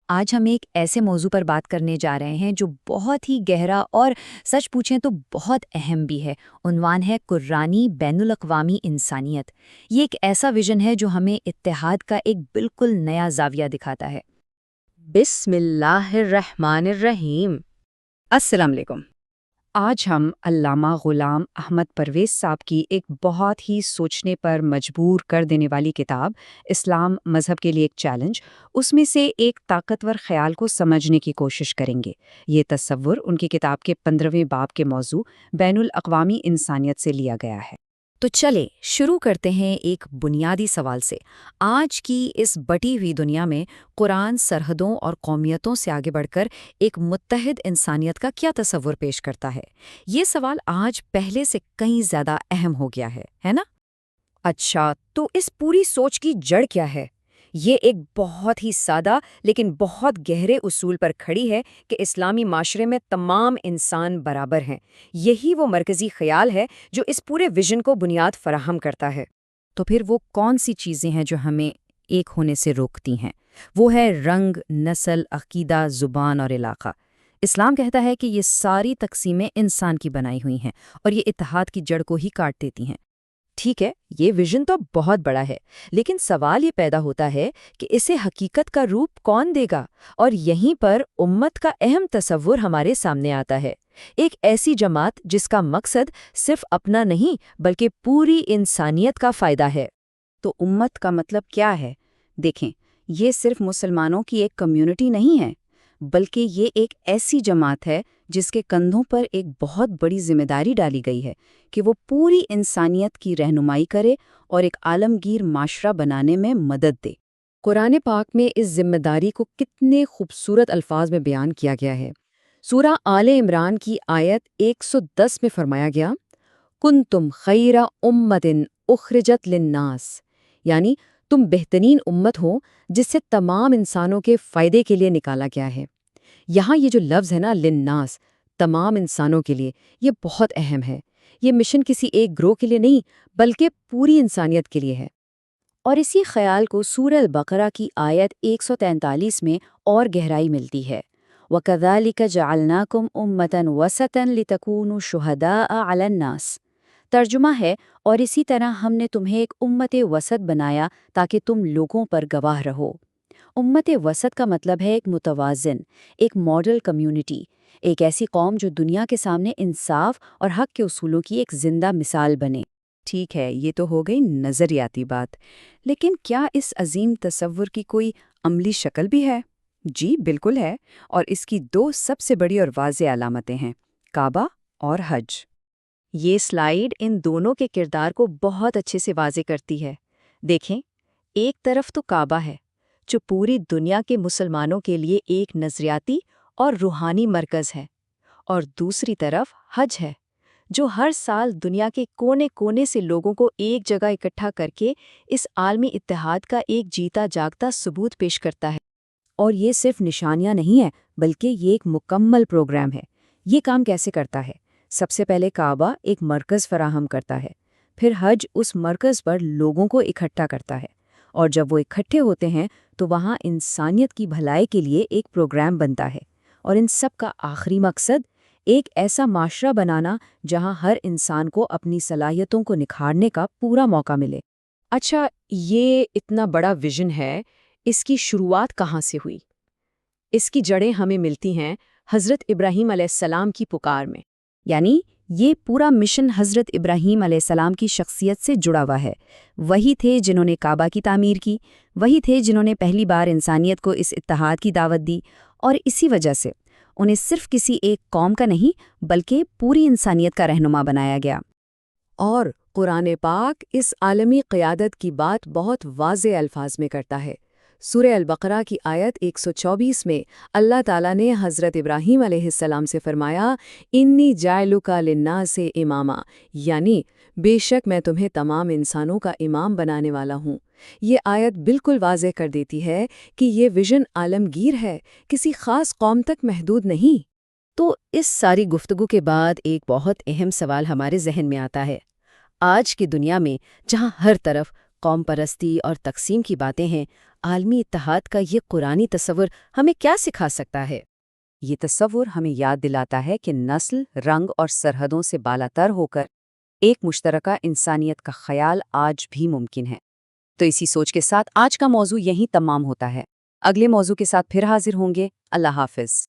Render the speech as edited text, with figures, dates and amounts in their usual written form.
آج ہم ایک ایسے موضوع پر بات کرنے جا رہے ہیں جو بہت ہی گہرا اور سچ پوچھیں تو بہت اہم بھی ہے۔ عنوان ہے قرآنی بین الاقوامی انسانیت۔ یہ ایک ایسا ویژن ہے جو ہمیں اتحاد کا ایک بالکل نیا زاویہ دکھاتا ہے۔ بسم اللہ الرحمن الرحیم۔ السلام علیکم۔ آج ہم علامہ غلام احمد پرویز صاحب کی ایک بہت ہی سوچنے پر مجبور کر دینے والی کتاب اسلام مذہب کے لیے ایک چیلنج، اس میں سے ایک طاقتور خیال کو سمجھنے کی کوشش کریں گے۔ یہ تصور ان کی کتاب کے 15ویں باب کے موضوع بین الاقوامی انسانیت سے لیا گیا ہے۔ تو چلے شروع کرتے ہیں ایک بنیادی سوال سے۔ آج کی اس بٹی ہوئی دنیا میں قرآن سرحدوں اور قومیتوں سے آگے بڑھ کر ایک متحد انسانیت کا کیا تصور پیش کرتا ہے؟ یہ سوال آج پہلے سے کہیں زیادہ اہم ہو گیا ہے نا؟ اچھا، تو اس پوری سوچ کی جڑ کیا ہے؟ یہ ایک بہت ہی سادہ لیکن بہت گہرے اصول پر کھڑی ہے کہ اسلامی معاشرے میں تمام انسان برابر ہیں۔ یہی وہ مرکزی خیال ہے جو اس پورے ویژن کو بنیاد فراہم کرتا ہے۔ تو پھر وہ کون سی چیزیں ہیں جو ہمیں ایک ہونے سے روکتی ہیں؟ وہ ہے رنگ، نسل، عقیدہ، زبان اور علاقہ۔ اسلام کہتا ہے کہ یہ ساری تقسیمیں انسان کی بنائی ہوئی ہیں اور یہ اتحاد کی جڑ کو ہی کاٹ دیتی ہیں۔ ٹھیک ہے، یہ ویژن تو بہت بڑا ہے، لیکن سوال یہ پیدا ہوتا ہے کہ اسے حقیقت کا روپ کون دے گا؟ اور یہیں پر امت کا اہم تصور ہمارے سامنے آتا ہے۔ ایک ایسی جماعت جس کا مقصد صرف اپنا نہیں بلکہ پوری انسانیت کا فائدہ ہے۔ تو امت کا مطلب کیا ہے؟ دیکھیں، یہ صرف مسلمانوں کی ایک کمیونٹی نہیں ہے، بلکہ یہ ایک ایسی جماعت ہے جس کے کندھوں پر ایک بہت بڑی ذمہ داری ڈالی گئی ہے کہ وہ پوری انسانیت کی رہنمائی کرے اور ایک عالمگیر معاشرہ بنانے میں مدد دے۔ قرآن پاک میں اس ذمہ داری کو کتنے خوبصورت الفاظ میں بیان کیا گیا ہے۔ سورہ آل عمران کی آیت 110 میں فرمایا گیا، کنتم خیر امۃ اخرجت للناس، یعنی تم بہترین امت ہو جس سے تمام انسانوں کے فائدے کے لیے نکالا گیا ہے۔ یہاں یہ جو لفظ ہے نا، للناس، تمام انسانوں کے لیے، یہ بہت اہم ہے۔ یہ مشن کسی ایک گروہ کے لیے نہیں بلکہ پوری انسانیت کے لیے ہے۔ اور اسی خیال کو سورہ البقرہ کی آیت 143 میں اور گہرائی ملتی ہے، وَكَذَلِكَ جَعَلْنَاكُمْ أُمَّةً وَسَطًا لِتَكُونُوا شُهَدَاءَ عَلَى النَّاسِ۔ ترجمہ ہے، اور اسی طرح ہم نے تمہیں ایک امت وسط بنایا تاکہ تم لوگوں پر گواہ رہو۔ امت وسط کا مطلب ہے ایک متوازن، ایک ماڈل کمیونٹی، ایک ایسی قوم جو دنیا کے سامنے انصاف اور حق کے اصولوں کی ایک زندہ مثال بنے۔ ٹھیک ہے، یہ تو ہو گئی نظریاتی بات، لیکن کیا اس عظیم تصور کی کوئی عملی شکل بھی ہے؟ جی بالکل ہے، اور اس کی 2 سب سے بڑی اور واضح علامتیں ہیں، کعبہ اور حج۔ یہ سلائیڈ ان دونوں کے کردار کو بہت اچھے سے واضح کرتی ہے۔ دیکھیں، ایک طرف تو کعبہ ہے جو پوری دنیا کے مسلمانوں کے لیے ایک نظریاتی اور روحانی مرکز ہے، اور دوسری طرف حج ہے جو ہر سال دنیا کے کونے کونے سے لوگوں کو ایک جگہ اکٹھا کر کے اس عالمی اتحاد کا ایک جیتا جاگتا ثبوت پیش کرتا ہے۔ اور یہ صرف نشانیاں نہیں ہے بلکہ یہ ایک مکمل پروگرام ہے۔ یہ کام کیسے کرتا ہے؟ سب سے پہلے کعبہ ایک مرکز فراہم کرتا ہے، پھر حج اس مرکز پر لوگوں کو اکٹھا کرتا ہے، اور جب وہ اکٹھے ہوتے ہیں تو وہاں انسانیت کی بھلائی کے لیے ایک پروگرام بنتا ہے، اور ان سب کا آخری مقصد ایک ایسا معاشرہ بنانا جہاں ہر انسان کو اپنی صلاحیتوں کو نکھارنے کا پورا موقع ملے۔ اچھا، یہ اتنا بڑا ویژن ہے، اس کی شروعات کہاں سے ہوئی؟ اس کی جڑیں ہمیں ملتی ہیں حضرت ابراہیم علیہ السلام کی پکار میں۔ یعنی یہ پورا مشن حضرت ابراہیم علیہ السلام کی شخصیت سے جڑا ہوا ہے۔ وہی تھے جنہوں نے کعبہ کی تعمیر کی، وہی تھے جنہوں نے پہلی بار انسانیت کو اس اتحاد کی دعوت دی، اور اسی وجہ سے انہیں صرف کسی ایک قوم کا نہیں بلکہ پوری انسانیت کا رہنما بنایا گیا۔ اور قرآن پاک اس عالمی قیادت کی بات بہت واضح الفاظ میں کرتا ہے۔ سورہ البقرہ کی آیت 124 میں اللہ تعالیٰ نے حضرت ابراہیم علیہ السلام سے فرمایا، انی جاعلک للناس اماما، یعنی بے شک میں تمہیں تمام انسانوں کا امام بنانے والا ہوں۔ یہ آیت بالکل واضح کر دیتی ہے کہ یہ ویژن عالمگیر ہے، کسی خاص قوم تک محدود نہیں۔ تو اس ساری گفتگو کے بعد ایک بہت اہم سوال ہمارے ذہن میں آتا ہے۔ آج کی دنیا میں جہاں ہر طرف قوم پرستی اور تقسیم کی باتیں ہیں، عالمی اتحاد کا یہ قرآنی تصور ہمیں کیا سکھا سکتا ہے؟ یہ تصور ہمیں یاد دلاتا ہے کہ نسل، رنگ اور سرحدوں سے بالاتر ہو کر ایک مشترکہ انسانیت کا خیال آج بھی ممکن ہے۔ تو اسی سوچ کے ساتھ آج کا موضوع یہیں تمام ہوتا ہے۔ اگلے موضوع کے ساتھ پھر حاضر ہوں گے۔ اللہ حافظ۔